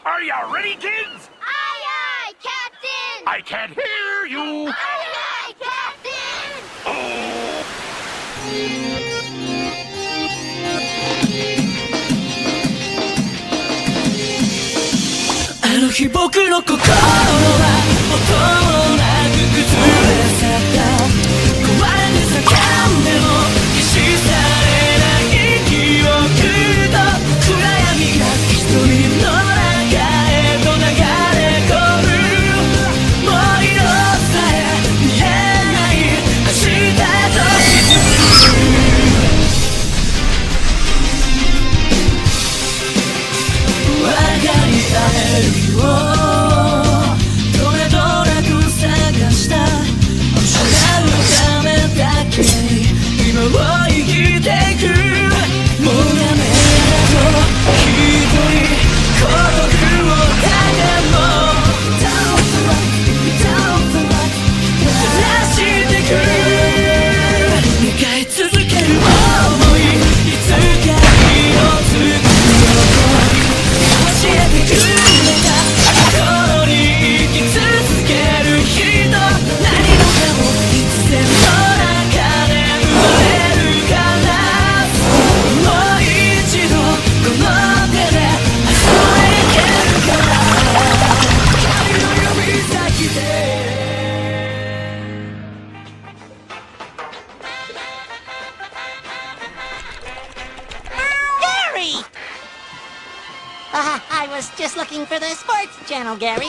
Are you ready, kids? Aye, aye, Captain! I can't hear you. Aye, aye, Captain! Oh. あの日僕の心は音もなく崩れ去った壊れて叫んでも消し去れない記憶と暗闇が一人の中へと流れ込むもう色さえ見えない明日と分かり合えるどれどなく探した失うためだけに今を生きてくもうやめだと一人孤独をただもう Don't fight 照らしてく願い続ける想いいつか火をつく教えてくれ心に生き続ける人何もかもいつでも中で生まれるからもう一度この手で遊べけるから君の指先でGary! I was just looking for the sports channel, Gary.